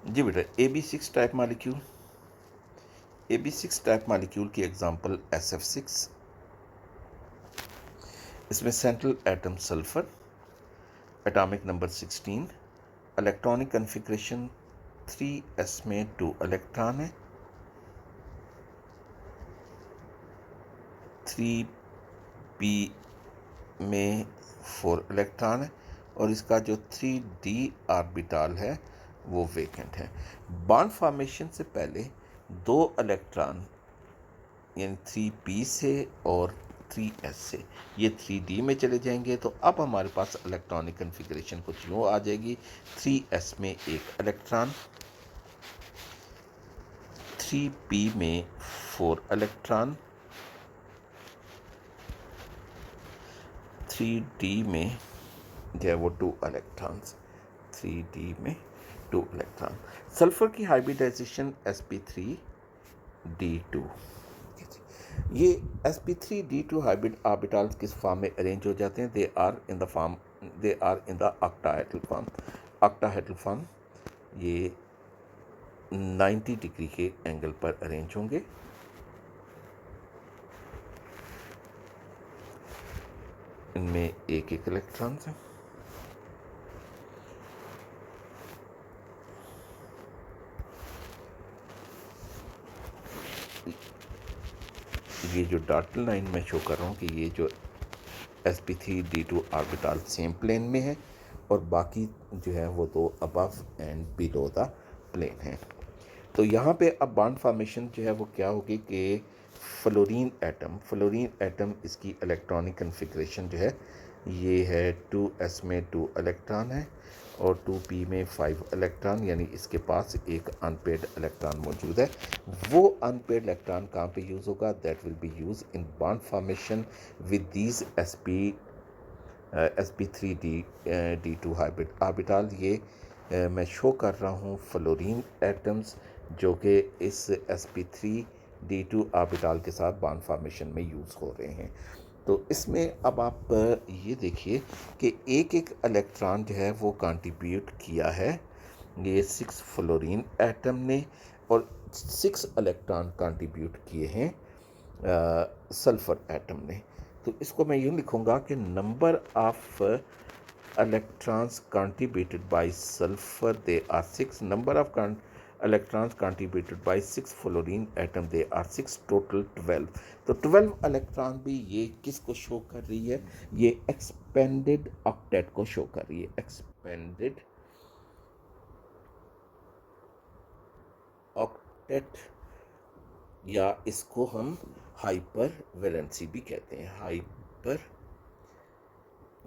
जी बेटा, AB6 type molecule, AB6 type molecule की example SF6, इसमें central atom sulphur, atomic number 16, electronic configuration 3s में 2 electron है, 3p में 4 इलेक्ट्रॉन है और इसका जो 3d ऑर्बिटल है वो वेकेंट है। बॉन्ड फॉर्मेशन से पहले 2 इलेक्ट्रॉन यानी 3p से और 3s से ये 3d में चले जाएंगे, तो अब हमारे पास इलेक्ट्रॉनिक कन्फिग्रेशन कुछ यूँ आ जाएगी। 3s में 1 इलेक्ट्रॉन, 3p में 4 इलेक्ट्रॉन, 3d में जो है वो 2 इलेक्ट्रॉन्स, 3d में 2 इलेक्ट्रॉन। सल्फर की हाइब्रिडाइजेशन sp3d2, ये sp3d2 हाइब्रिड ऑर्बिटल्स किस फॉर्म में अरेंज हो जाते हैं? They are in the octahedral form. ये 90 डिग्री के एंगल पर अरेंज होंगे। इनमें एक एक इलेक्ट्रॉन्स हैं। ये जो डॉटेड लाइन में शो कर रहा हूँ कि ये जो sp3d2 ऑर्बिटल सेम प्लेन में है और बाकी जो है वो तो above and below the plane है। तो यहाँ पे अब बॉन्ड फॉर्मेशन जो है वो क्या होगी कि फ्लोरीन एटम इसकी इलेक्ट्रॉनिक कन्फिग्रेशन जो है ये है 2s में 2 इलेक्ट्रॉन है और 2p में 5 इलेक्ट्रॉन, यानी इसके पास एक अनपेड इलेक्ट्रॉन मौजूद है। वो अनपेड इलेक्ट्रॉन कहाँ पे यूज़ होगा? That will be use in bond formation with these sp3d2 hybrid orbital. ये मैं शो कर रहा हूँ फ्लोरीन एटम्स जो कि इस sp3d2 ऑर्बिटल के साथ बॉन्ड फॉर्मेशन में यूज़ हो रहे हैं। तो इसमें अब आप ये देखिए कि एक एक इलेक्ट्रॉन जो है वो कंट्रीब्यूट किया है ये 6 फ्लोरीन एटम ने और 6 इलेक्ट्रॉन कंट्रीब्यूट किए हैं सल्फर एटम ने। तो इसको मैं यूँ लिखूँगा कि number of electrons contributed by sulfur they are 6, number of electrons contributed by 6 fluorine atom they are 6, total 12। तो 12 इलेक्ट्रॉन भी ये किसको शो कर रही है? ये एक्सपेंडेड ऑक्टेट को शो कर रही है, एक्सपेंडेड ऑक्टेट, या इसको हम हाइपर वैलेंसी भी कहते हैं, हाइपर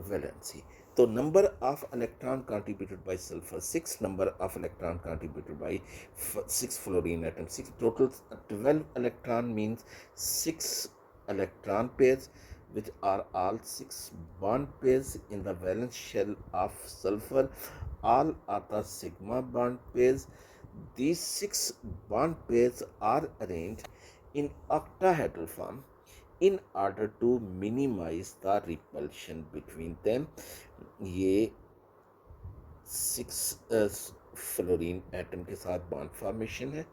वैलेंसी। तो number of electron contributed bye sulphur 6, number of electron contributed bye 6 fluorine atom 6, total 12 electron means 6 electron pairs which are all 6 bond pairs in the valence shell of sulfur. All are the sigma bond pairs. These 6 bond pairs are arranged in octahedral form in order to minimize the repulsion between them। ये 6 fluorine atom के साथ bond formation है।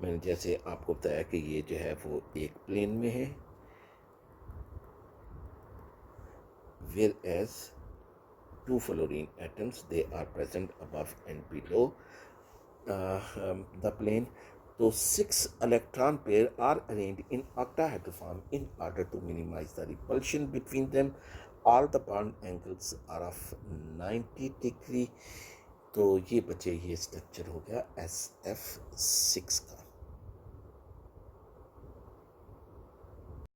मैंने जैसे आपको बताया कि ये जो है वो एक प्लेन में है, whereas 2 fluorine atoms they are present above and below the plane. तो 6 electron pair are arranged in octahedral form in order to minimize the repulsion between them. All the bond angles are of 90 degree। तो ये बचे, ये structure हो गया SF6 का।